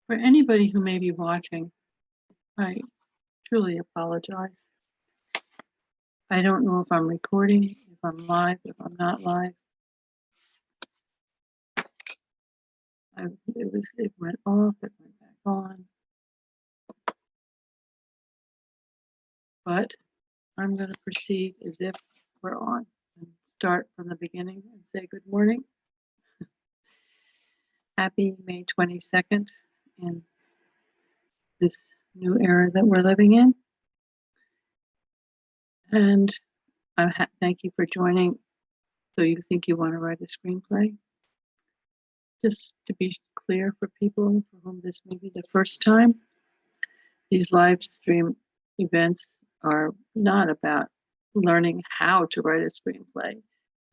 For anybody who may be watching, I truly apologize. I don't know if I'm recording, if I'm live, if I'm not live. It went off, it went back on. But I'm going to proceed as if we're on and start from the beginning and say good morning. Happy May 22nd in this new era that we're living in. And thank you for joining. So you think you want to write a screenplay? Just to be clear for people for whom this may be the first time, these live stream events are not about learning how to write a screenplay,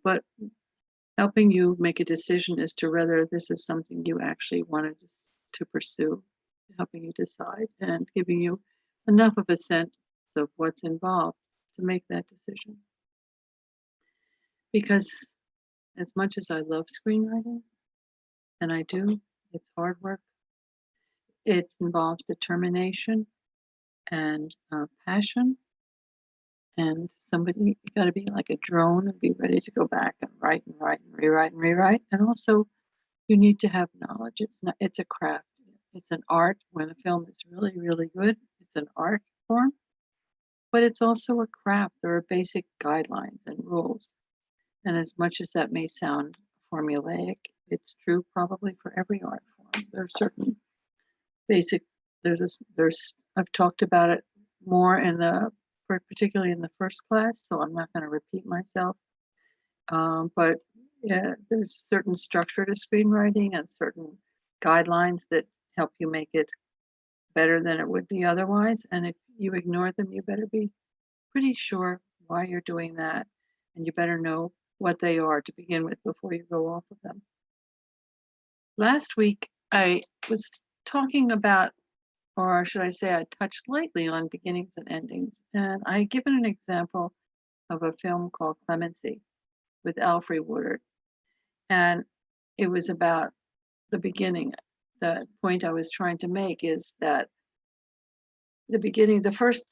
but helping you make a decision as to whether this is something you actually wanted to pursue, helping you decide and giving you enough of a sense of what's involved to make that decision. Because as much as I love screenwriting, and I do, it's hard work. It involves determination and passion. And you got to be like a drone and be ready to go back and write and write and rewrite and rewrite. And also, you need to have knowledge. It's a craft. It's an art. When a film is really, really good, it's an art form. But it's also a craft. There are basic guidelines and rules. And as much as that may sound formulaic, it's true probably for every art form. There are certain basic. I've talked about it more particularly in the first class, so I'm not going to repeat myself. But yeah, there's certain structure to screenwriting and certain guidelines that help you make it better than it would be otherwise. And if you ignore them, you better be pretty sure why you're doing that. And you better know what they are to begin with before you go off of them. Last week, I was talking about, or should I say I touched lightly on beginnings and endings. And I had given an example of a film called Clemency with Alfred Woodard. And it was about the beginning. The point I was trying to make is that the beginning, the first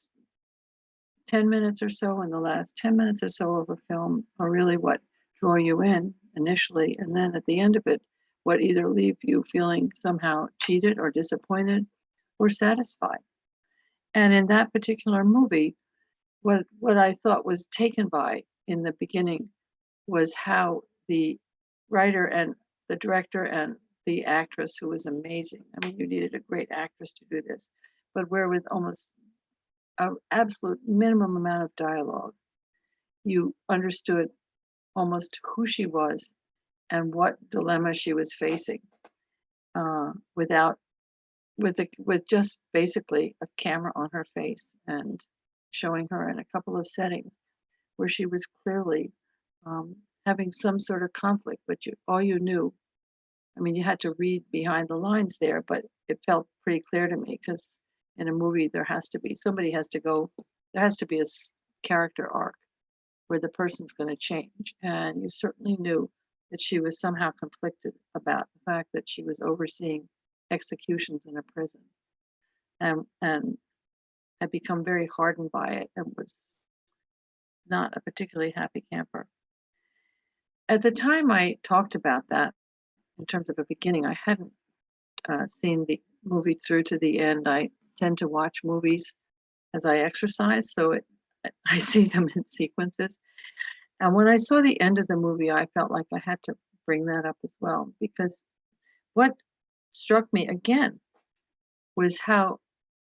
10 minutes or so and the last 10 minutes or so of a film are really what draw you in initially. And then at the end of it, what either leave you feeling somehow cheated or disappointed or satisfied. And in that particular movie, what I thought was taken by in the beginning was how the writer and the director and the actress, who was amazing. I mean, you needed a great actress to do this, but where with almost an absolute minimum amount of dialogue, you understood almost who she was and what dilemma she was facing, with just basically a camera on her face and showing her in a couple of settings where she was clearly having some sort of conflict, but all you knew, I mean, you had to read behind the lines there, but it felt pretty clear to me because in a movie there has to be a character arc where the person's going to change, and you certainly knew that she was somehow conflicted about the fact that she was overseeing executions in a prison and had become very hardened by it and was not a particularly happy camper. At the time I talked about that in terms of a beginning, I hadn't seen the movie through to the end. I tend to watch movies as I exercise, so I see them in sequences. And when I saw the end of the movie, I felt like I had to bring that up as well, because what struck me again was how,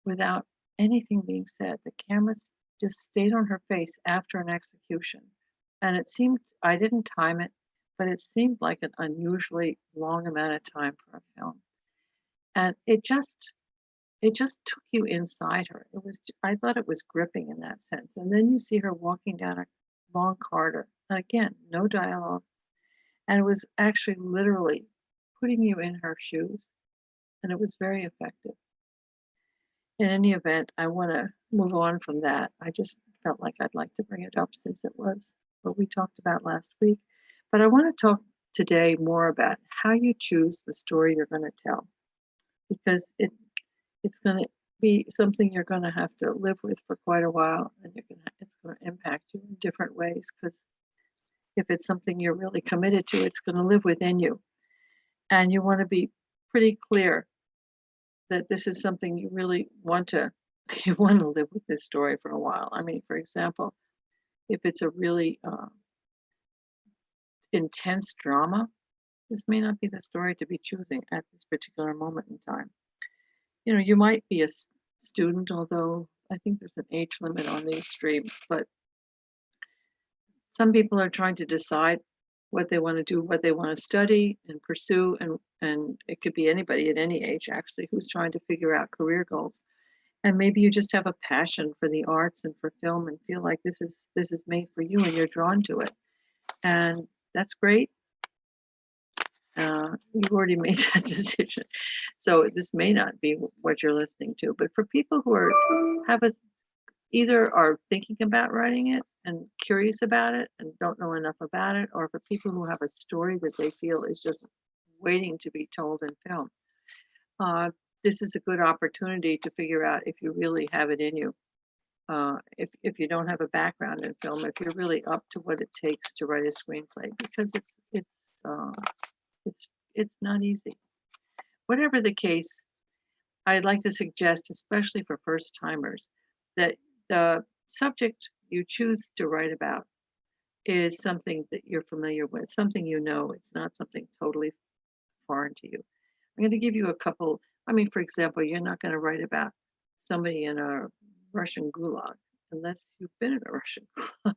without anything being said, the camera just stayed on her face after an execution. And it seemed, I didn't time it, but it seemed like an unusually long amount of time for a film. And it just took you inside her. I thought it was gripping in that sense. And then you see her walking down a long corridor. And again, no dialogue. And it was actually literally putting you in her shoes. And it was very effective. In any event, I want to move on from that. I just felt like I'd like to bring it up since it was what we talked about last week. But I want to talk today more about how you choose the story you're going to tell. because it's going to be something you're going to have to live with for quite a while, and it's going to impact you in different ways, because if it's something you're really committed to, it's going to live within you. And you want to be pretty clear that this is something you really want to you want to live with this story for a while. I mean, for example, if it's a really intense drama, this may not be the story to be choosing at this particular moment in time. You know, you might be a student, although I think there's an age limit on these streams, but some people are trying to decide what they want to do, what they want to study and pursue, and it could be anybody at any age actually who's trying to figure out career goals. And maybe you just have a passion for the arts and for film and feel like this is made for you and you're drawn to it. And that's great. You've already made that decision. So this may not be what you're listening to, but for people who either are thinking about writing it and curious about it and don't know enough about it, or for people who have a story that they feel is just waiting to be told in film, this is a good opportunity to figure out if you really have it in you. If you don't have a background in film, if you're really up to what it takes to write a screenplay, because it's not easy. Whatever the case, I'd like to suggest, especially for first timers, that the subject you choose to write about is something that you're familiar with, something you know. It's not something totally foreign to you. I'm going to give you a couple. I mean, for example, you're not going to write about somebody in a Russian gulag unless you've been in a Russian gulag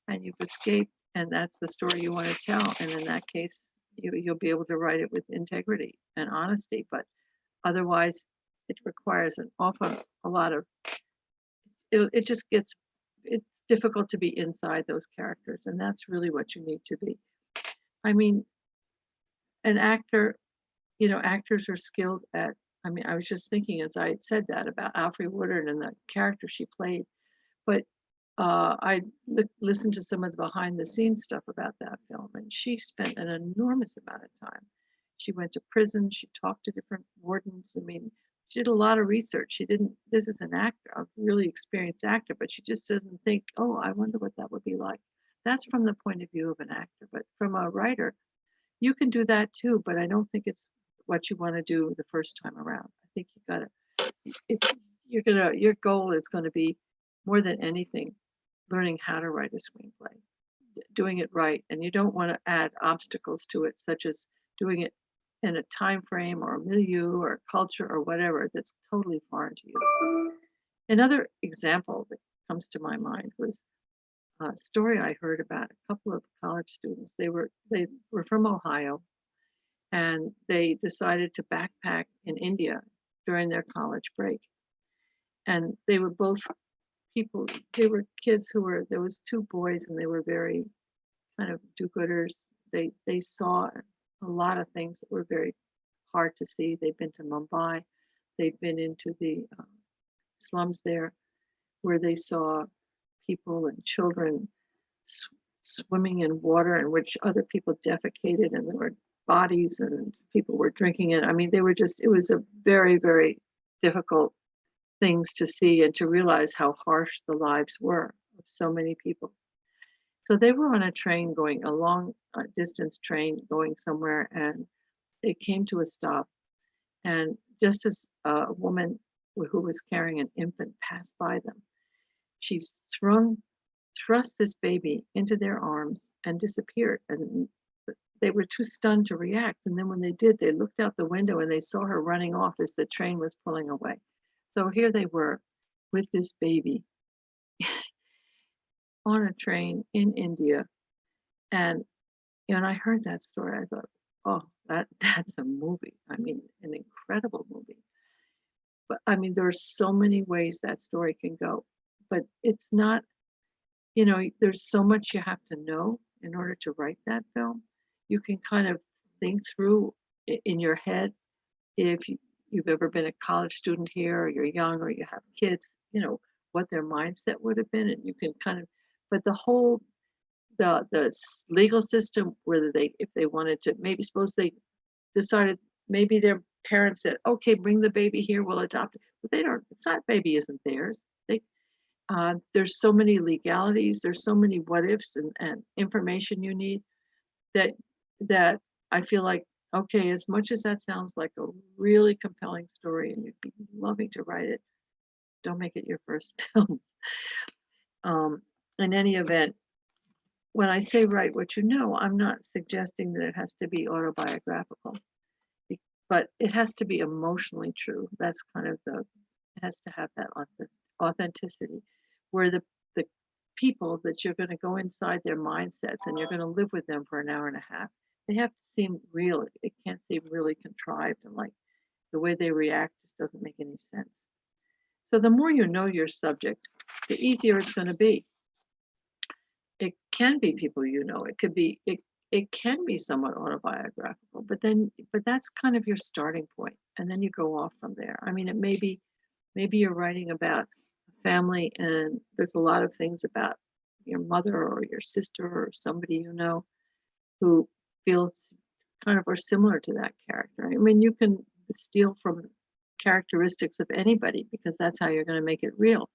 and you've escaped, and that's the story you want to tell. And in that case, you'll be able to write it with integrity and honesty. But otherwise, it requires a lot of. It just gets. It's difficult to be inside those characters, and that's really what you need to be. I mean, an actor, actors are skilled at. I mean, I was just thinking as I had said that about Alfre Woodard and the character she played, but I listened to some of the behind the scenes stuff about that film, and she spent an enormous amount of time. She went to prison, she talked to different wardens. I mean, she did a lot of research. This is an actor, a really experienced actor, but she just doesn't think, oh, I wonder what that would be like. That's from the point of view of an actor, but from a writer, you can do that too, but I don't think it's what you want to do the first time around. I think your goal is going to be, more than anything, learning how to write a screenplay, doing it right. And you don't want to add obstacles to it, such as doing it in a time frame or a milieu or culture or whatever that's totally foreign to you. Another example that comes to my mind was a story I heard about a couple of college students. They were from Ohio, and they decided to backpack in India during their college break. And they were both they were kids there was two boys, and they were very kind of do-gooders. They saw a lot of things that were very hard to see. They've been to Mumbai. They've been into the slums there, where they saw people and children swimming in water in which other people defecated, and there were bodies and people were drinking it. I mean, it was a very, very difficult things to see and to realize how harsh the lives were of so many people. So they were on a train going a long distance train going somewhere, and they came to a stop. And just as a woman who was carrying an infant passed by them, she thrust this baby into their arms and disappeared. And they were too stunned to react. And then when they did, they looked out the window and they saw her running off as the train was pulling away. So here they were with this baby on a train in India. And when I heard that story, I thought, oh, that's a movie. I mean, an incredible movie. But I mean, there are so many ways that story can go. But it's not, there's so much you have to know in order to write that film. You can kind of think through in your head, if you've ever been a college student here, or you're young, or you have kids, what their mindset would have been, and you can kind of, but the legal system, if they wanted to, maybe suppose they decided maybe their parents said, okay, bring the baby here, we'll adopt it. But they don't, it's not, baby isn't theirs. They, there's so many legalities, there's so many what ifs and information you need that that I feel like, okay, as much as that sounds like a really compelling story and you'd be loving to write it, don't make it your first film. In any event, when I say write what you know, I'm not suggesting that it has to be autobiographical, but it has to be emotionally true. That's kind of the, it has to have that authenticity, where the people that you're going to go inside their mindsets and you're going to live with them for an hour and a half, they have to seem real. It can't seem really contrived and like the way they react just doesn't make any sense. So the more you know your subject, the easier it's going to be. It can be people you know. It could be it can be somewhat autobiographical, but that's kind of your starting point, and then you go off from there. I mean, it may be maybe you're writing about a family, and there's a lot of things about your mother or your sister or somebody you know who feels kind of are similar to that character. I mean, you can steal from characteristics of anybody because that's how you're going to make it real.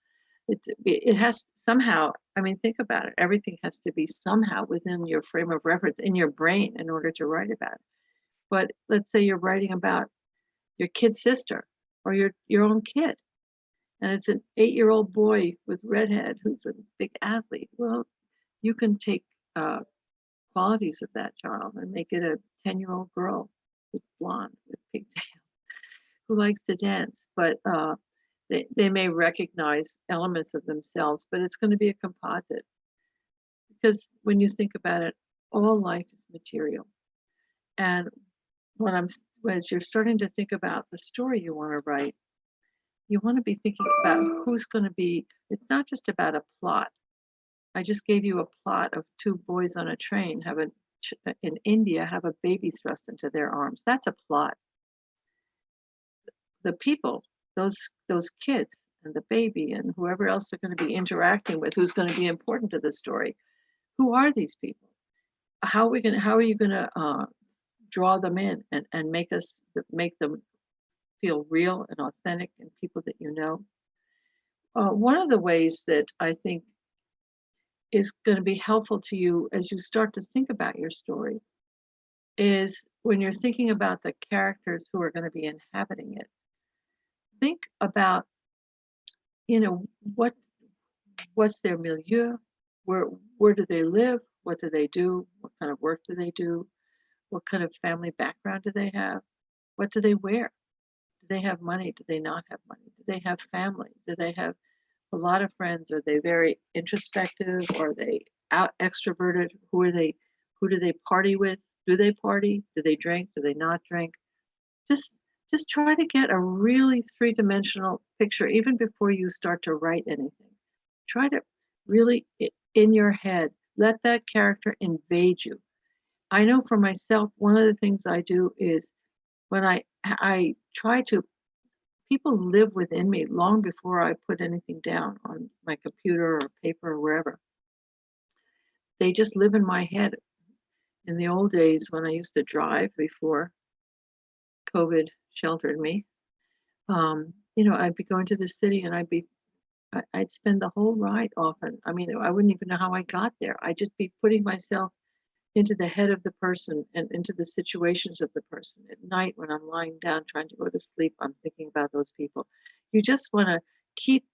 It has somehow, I mean, think about it. Everything has to be somehow within your frame of reference in your brain in order to write about it. But let's say you're writing about your kid's sister or your own kid, and it's an 8-year-old boy with redhead who's a big athlete. Well, you can take qualities of that child and make it a 10-year-old girl with blonde, with pigtails, who likes to dance, but they may recognize elements of themselves, but it's going to be a composite. Because when you think about it, all life is material. And as you're starting to think about the story you want to write, you want to be thinking about who's going to be, it's not just about a plot. I just gave you a plot of 2 boys on a train in India have a baby thrust into their arms. That's a plot. The people, those kids and the baby and whoever else they're going to be interacting with, who's going to be important to the story. Who are these people? How are you going to draw them in and make them feel real and authentic and people that you know? One of the ways that I think is going to be helpful to you as you start to think about your story is when you're thinking about the characters who are going to be inhabiting it. Think about, what's their milieu, where do they live, what do they do, what kind of work do they do, what kind of family background do they have, what do they wear, do they have money, do they not have money, do they have family, do they have a lot of friends, are they very introspective, are they out extroverted, who do they party with, do they party, do they drink, do they not drink? Just try to get a really 3-dimensional picture even before you start to write anything. Try to really, in your head, let that character invade you. I know for myself, one of the things I do is when I try to, people live within me long before I put anything down on my computer or paper or wherever. They just live in my head. In the old days when I used to drive before COVID sheltered me, I'd be going to the city and I'd spend the whole ride often. I mean, I wouldn't even know how I got there. I'd just be putting myself into the head of the person and into the situations of the person. At night when I'm lying down trying to go to sleep, I'm thinking about those people. You just want to keep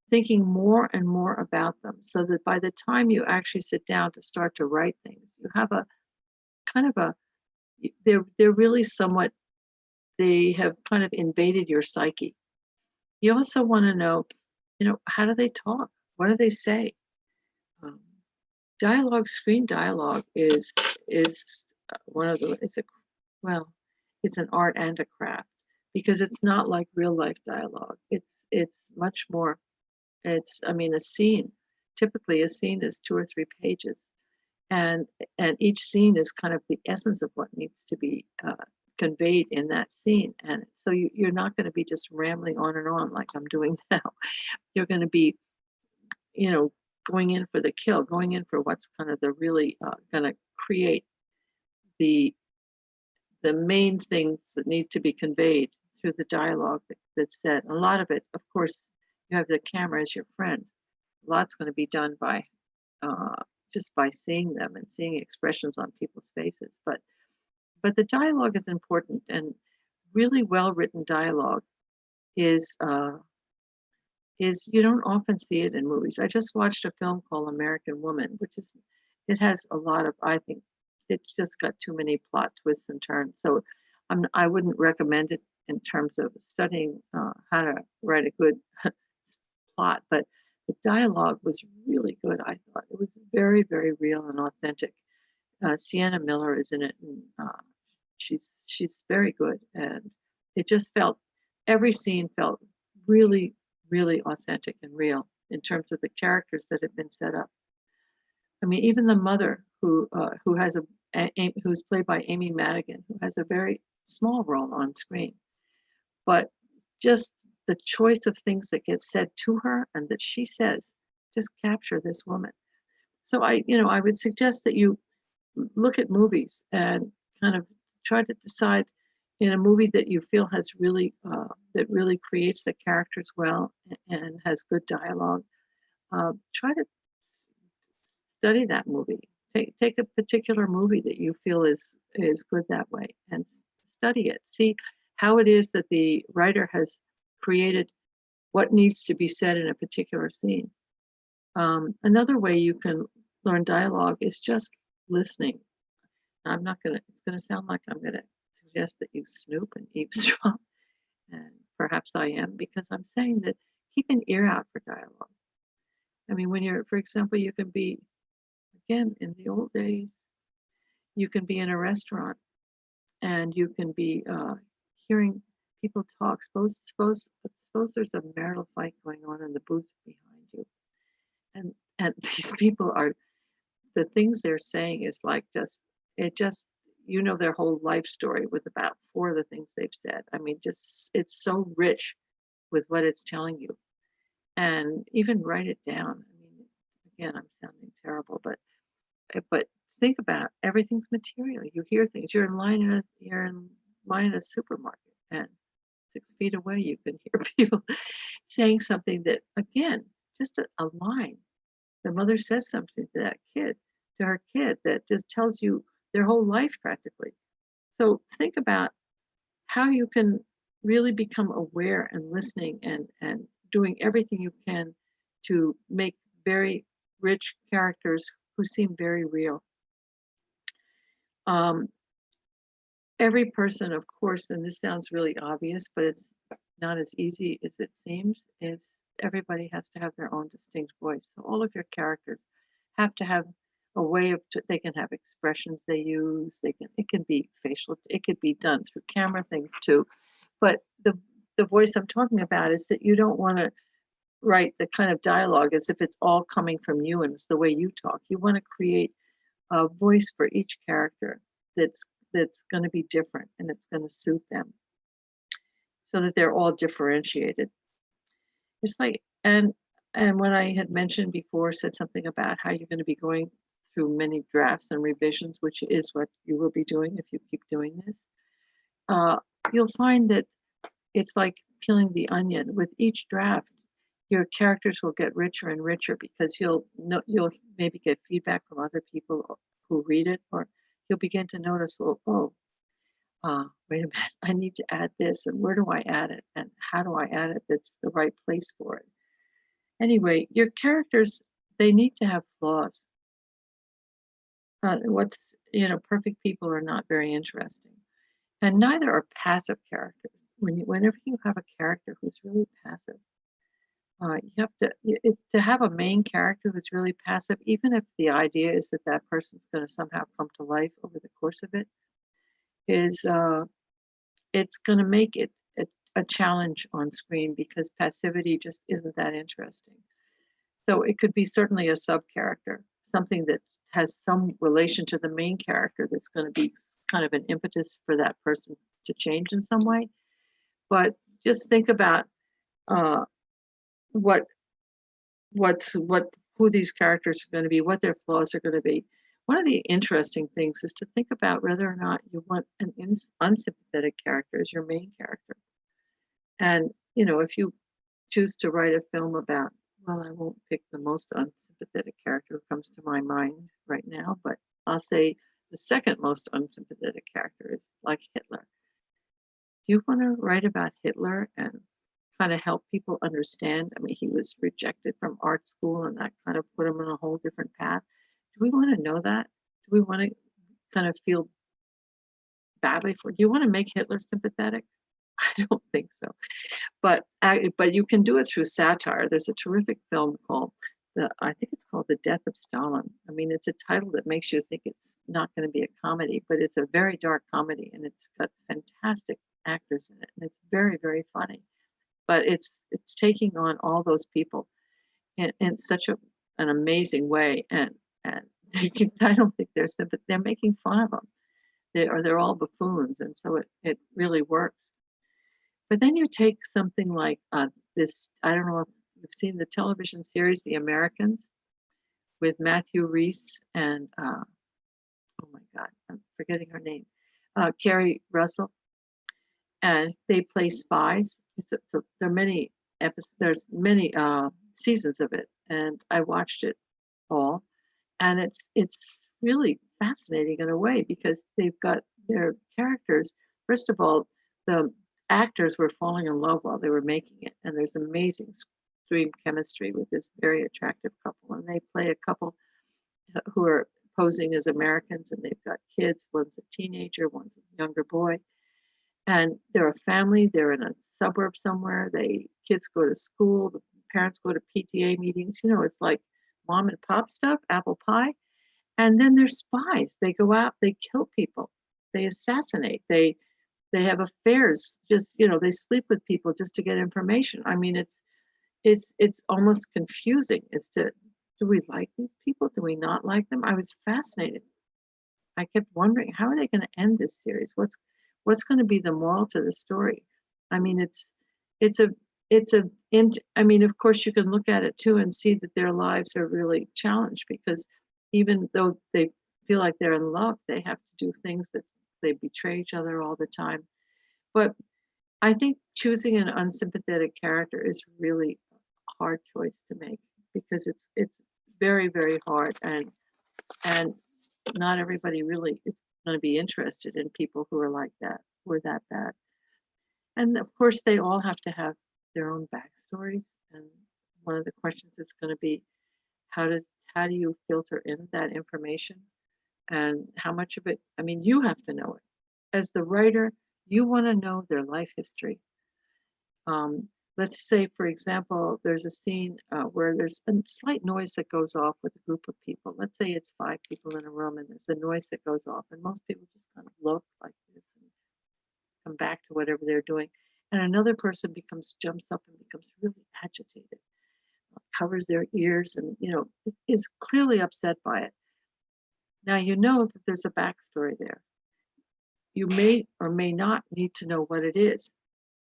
thinking more and more about them so that by the time you actually sit down to start to write things, you have a kind of they're really somewhat, they have kind of invaded your psyche. You also want to know, how do they talk? What do they say? Screen dialogue is one of the, it's an art and a craft because it's not like real life dialogue. It's much more, a scene, typically a scene is 2 or 3 pages. And each scene is kind of the essence of what needs to be conveyed in that scene. And so you're not going to be just rambling on and on like I'm doing now. You're going to be, going in for the kill, going in for what's kind of the really going to create the the main things that need to be conveyed through the dialogue that's said. A lot of it, of course, you have the camera as your friend. A lot's going to be done by uh, just by seeing them and seeing expressions on people's faces. But the dialogue is important, and really well written dialogue is you don't often see it in movies. I just watched a film called American Woman, which is it has a lot of, I think it's just got too many plot twists and turns. So I wouldn't recommend it in terms of studying how to write a good plot, but the dialogue was really good. I thought it was very, very real and authentic. Sienna Miller is in it, and she's very good, and it just felt every scene felt really, really authentic and real in terms of the characters that had been set up. I mean, even the mother who has who's played by Amy Madigan, who has a very small role on screen, but just the choice of things that get said to her and that she says just capture this woman. So I would suggest that you look at movies and kind of try to decide in a movie that you feel has really that really creates the characters well and has good dialogue. Try to study that movie. Take a particular movie that you feel is good that way and study it. See how it is that the writer has created what needs to be said in a particular scene. Another way you can learn dialogue is just listening. I'm not gonna. It's gonna sound like I'm gonna suggest that you snoop and eavesdrop, and perhaps I am because I'm saying that keep an ear out for dialogue. I mean, when you're, for example, you can be, again, in the old days, you can be in a restaurant and you can be hearing people talk. Suppose there's a marital fight going on in the booth behind you, and these people are, the things they're saying is like just their whole life story with about 4 of the things they've said. I mean, just it's so rich with what it's telling you, and even write it down. I mean, again, I'm sounding terrible, but think about it. Everything's material. You hear things. You're in line in a supermarket, and 6 feet away you can hear people saying something that, again, just a line. The mother says something to her kid, that just tells you their whole life practically. So think about how you can really become aware and listening and doing everything you can to make very rich characters who seem very real. Every person, of course, and this sounds really obvious, but it's not as easy as it seems, is everybody has to have their own distinct voice. So all of your characters have to have a way they can have expressions they use. It can be facial, it could be done through camera things too. But the voice I'm talking about is that you don't want to write the kind of dialogue as if it's all coming from you and it's the way you talk. You want to create a voice for each character that's going to be different and it's going to suit them, so that they're all differentiated. It's like, and when I had mentioned before, said something about how you're going to be going through many drafts and revisions, which is what you will be doing if you keep doing this. You'll find that it's like peeling the onion. With each draft, your characters will get richer and richer because you'll maybe get feedback from other people who read it, or you'll begin to notice, wait a minute, I need to add this, and where do I add it, and how do I add it that's the right place for it? Anyway, your characters, they need to have flaws. Perfect people are not very interesting, and neither are passive characters. Whenever you have a character who's really passive, you have to have a main character who's really passive, even if the idea is that person's going to somehow come to life over the course of it, is it's going to make it a challenge on screen because passivity just isn't that interesting. So it could be certainly a sub character, something that has some relation to the main character that's going to be kind of an impetus for that person to change in some way. But just think about who these characters are going to be, what their flaws are going to be, One of the interesting things is to think about whether or not you want an unsympathetic character as your main character. And, if you choose to write a film about, well, I won't pick the most unsympathetic character who comes to my mind right now, but I'll say the second most unsympathetic character is like Hitler. Do you want to write about Hitler and kind of help people understand? I mean, he was rejected from art school and that kind of put him on a whole different path. Do we want to know that? Do we want to kind of feel badly do you want to make Hitler sympathetic? I don't think so. But you can do it through satire. There's a terrific film called I think it's called The Death of Stalin. I mean, it's a title that makes you think it's not going to be a comedy, but it's a very dark comedy, and it's got fantastic actors in it, and it's very, very funny. But it's taking on all those people in such an amazing way, and I don't think they're making fun of them. They're all buffoons, and so it really works. But then you take something like this, I don't know if you've seen the television series The Americans with Matthew Reese and, oh my God, I'm forgetting her name, Carrie Russell, and they play spies. There are many episodes, there's many seasons of it, and I watched it all, and it's really fascinating in a way because they've got their characters. First of all, the actors were falling in love while they were making it, and there's amazing stream chemistry with this very attractive couple, and they play a couple who are posing as Americans, and they've got kids. One's a teenager, one's a younger boy, and they're a family. They're in a suburb somewhere. Kids go to school, the parents go to PTA meetings. It's like mom and pop stuff, apple pie. And then they're spies. They go out, they kill people, they assassinate, they have affairs, just they sleep with people just to get information. I mean, it's almost confusing as to, do we like these people, do we not like them? I was fascinated. I kept wondering, how are they going to end this series? What's going to be the moral to the story? I mean, it's a I mean, of course you can look at it too and see that their lives are really challenged, because even though they feel like they're in love, they have to do things that they betray each other all the time. But I think choosing an unsympathetic character is really a hard choice to make, because it's very, very hard, and not everybody really is going to be interested in people who are like that, who are that bad. And of course, they all have to have their own backstories. And one of the questions is going to be, how do you filter in that information, and how much of it? I mean, you have to know it. As the writer, you want to know their life history. Let's say, for example, there's a scene where there's a slight noise that goes off with a group of people. Let's say it's 5 people in a room, and there's a noise that goes off, and most people just kind of look like this and come back to whatever they're doing. And another person jumps up and becomes really agitated, covers their ears, and is clearly upset by it. Now you know that there's a backstory there. You may or may not need to know what it is,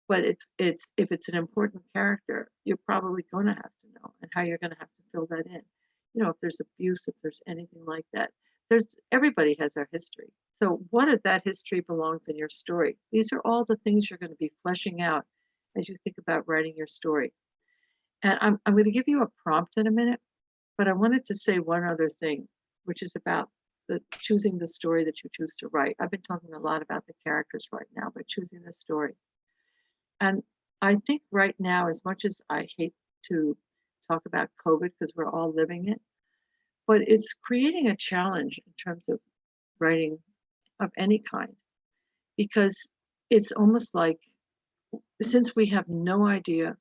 but it's if it's an important character, you're probably going to have to know, and how you're going to have to fill that in. If there's abuse, if there's anything like that, everybody has their history. So what if that history belongs in your story? These are all the things you're going to be fleshing out as you think about writing your story. And I'm going to give you a prompt in a minute, but I wanted to say one other thing, which is about choosing the story that you choose to write. I've been talking a lot about the characters right now, but choosing the story. And I think right now, as much as I hate to talk about COVID because we're all living it, but it's creating a challenge in terms of writing of any kind, because it's almost like, since we have no idea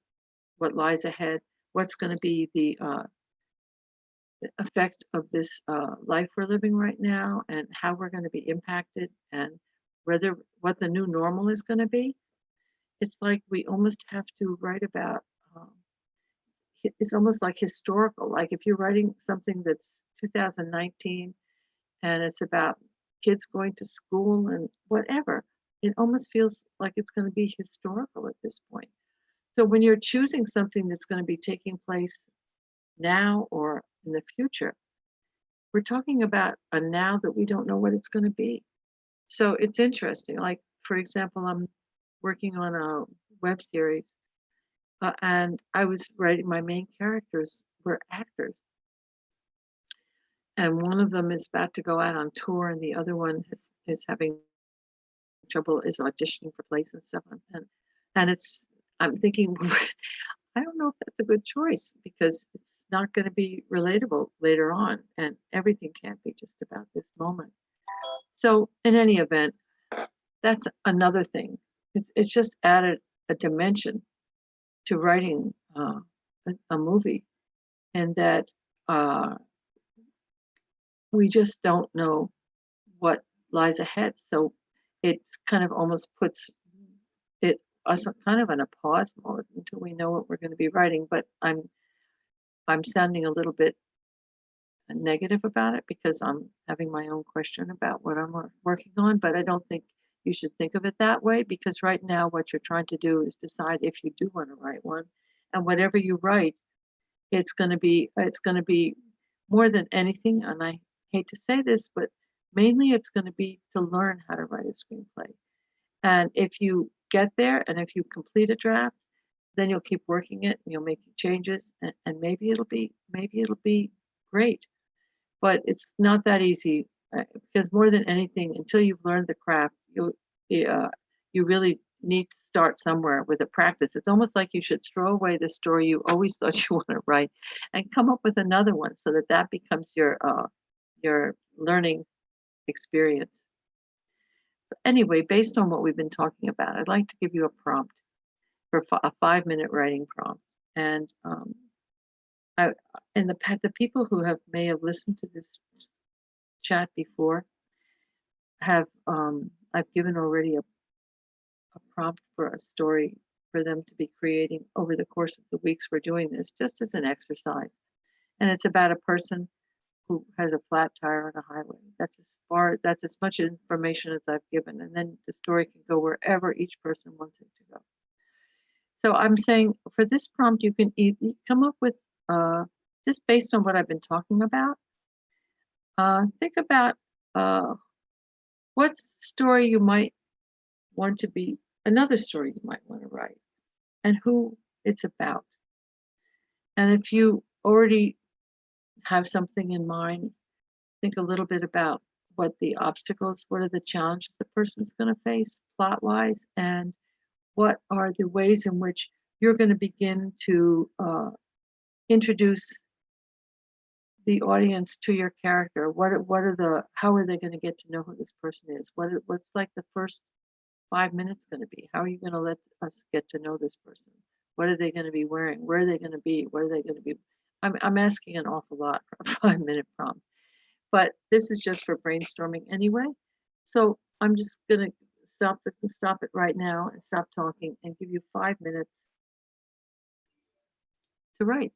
what lies ahead, what's going to be the effect of this life we're living right now, and how we're going to be impacted, and what the new normal is going to be. It's like we almost have to write about, it's almost like historical. Like if you're writing something that's 2019 and it's about kids going to school and whatever, it almost feels like it's going to be historical at this point. So when you're choosing something that's going to be taking place now or in the future, we're talking about a now that we don't know what it's going to be. So it's interesting. Like, for example, I'm working on a web series, and I was writing my main characters were actors, and one of them is about to go out on tour, and the other one is having trouble, is auditioning for plays and stuff. And it's I'm thinking, I don't know if that's a good choice because it's not going to be relatable later on, and everything can't be just about this moment. So, in any event, that's another thing. It's just added a dimension to writing a movie, and that uh, we just don't know what lies ahead. So it's kind of almost puts it us kind of in a pause mode until we know what we're going to be writing. But I'm sounding a little bit negative about it because I'm having my own question about what I'm working on. But I don't think you should think of it that way, because right now what you're trying to do is decide if you do want to write one, and whatever you write, it's going to be more than anything. And I hate to say this, but mainly it's going to be to learn how to write a screenplay. And if you get there and if you complete a draft, then you'll keep working it and you'll make changes, and maybe it'll be great. But it's not that easy, because more than anything, until you've learned the craft, uh, you really need to start somewhere with a practice. It's almost like you should throw away the story you always thought you want to write and come up with another one, so that that becomes your learning experience. Anyway, based on what we've been talking about, I'd like to give you a prompt for a 5-minute writing prompt. And I, and the people who may have listened to this chat before have I've given already a prompt for a story for them to be creating over the course of the weeks we're doing this, just as an exercise. And it's about a person who has a flat tire on a highway. That's as much information as I've given. And then the story can go wherever each person wants it to go. So I'm saying for this prompt, you can come up with, just based on what I've been talking about, think about what story you might want to be, another story you might want to write, and who it's about. And if you already have something in mind, think a little bit about what are the challenges the person's going to face plot wise, and what are the ways in which you're going to begin to introduce the audience to your character. How are they going to get to know who this person is? What's like the first 5 minutes going to be? How are you going to let us get to know this person? What are they going to be wearing? Where are they going to be? What are they going to be? I'm asking an awful lot for a 5-minute prompt, but this is just for brainstorming anyway. So I'm just going to stop it right now and stop talking and give you 5 minutes to write.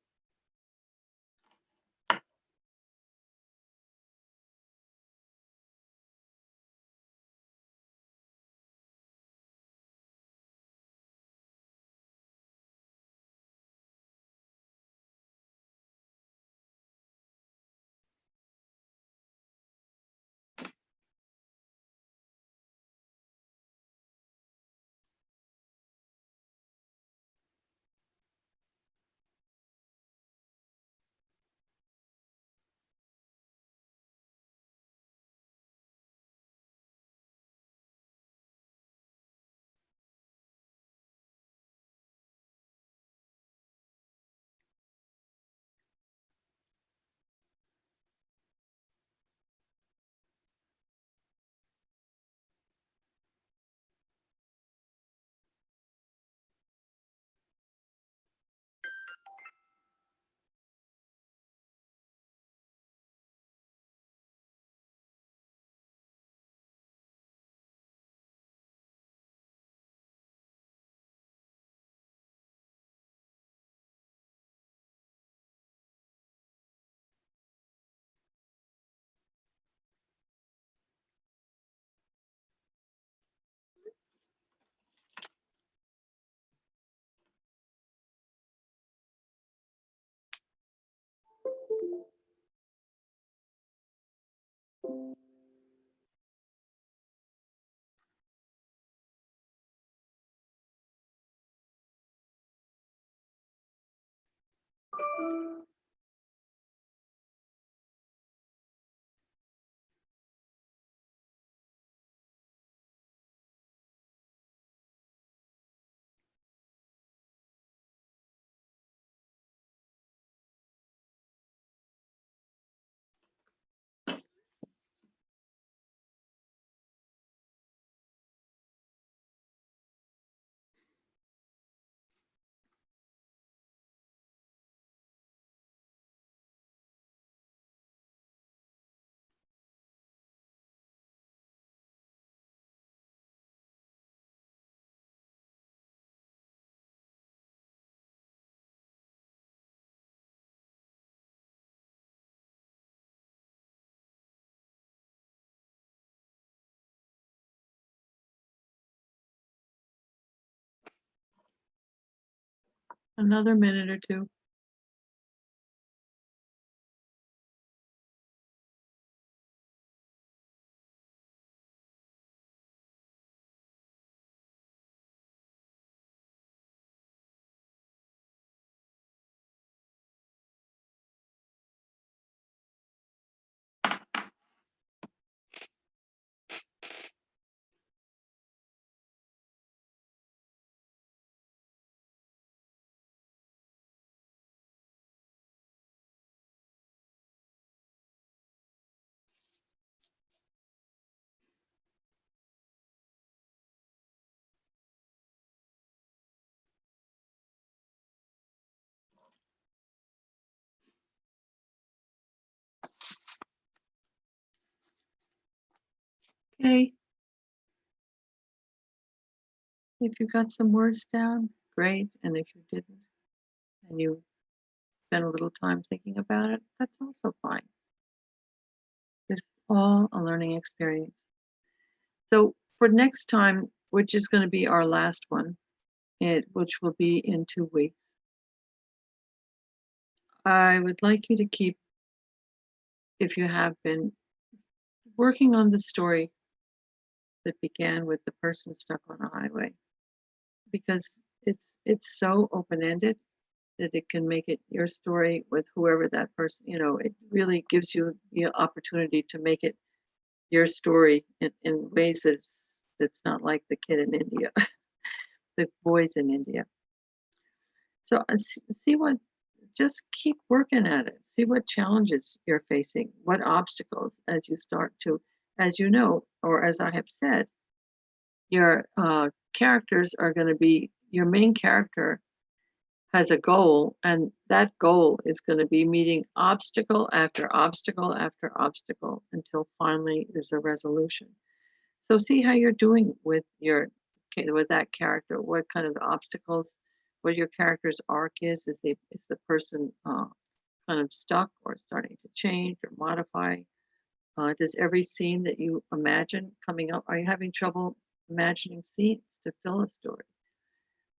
Another minute or two. Okay. If you got some words down, great. And if you didn't, and you spent a little time thinking about it, that's also fine. It's all a learning experience. So for next time, which is going to be our last one, which will be in 2 weeks, I would like you to keep, if you have been, working on the story that began with the person stuck on a highway, because it's so open-ended that it can make it your story with whoever that person, it really gives you the opportunity to make it your story in ways that's not like the kid in India, the boys in India. So see what, just keep working at it. See what challenges you're facing, what obstacles as you start to, as you know, or as I have said, your characters are going to be, your main character has a goal, and that goal is going to be meeting obstacle after obstacle after obstacle until finally there's a resolution. So see how you're doing with with that character. What kind of obstacles? What your character's arc is the person kind of stuck or starting to change or modify? Does every scene that you imagine coming up? Are you having trouble imagining scenes to fill a story?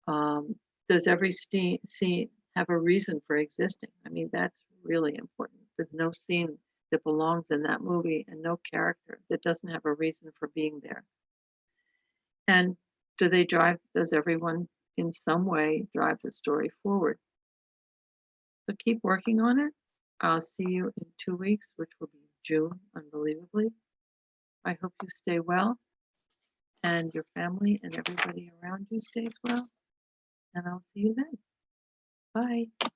Um, does every scene have a reason for existing? I mean, that's really important. There's no scene that belongs in that movie and no character that doesn't have a reason for being there. And does everyone in some way drive the story forward? So keep working on it. I'll see you in 2 weeks, which will be June, unbelievably. I hope you stay well and your family and everybody around you stays well. And I'll see you then. Bye.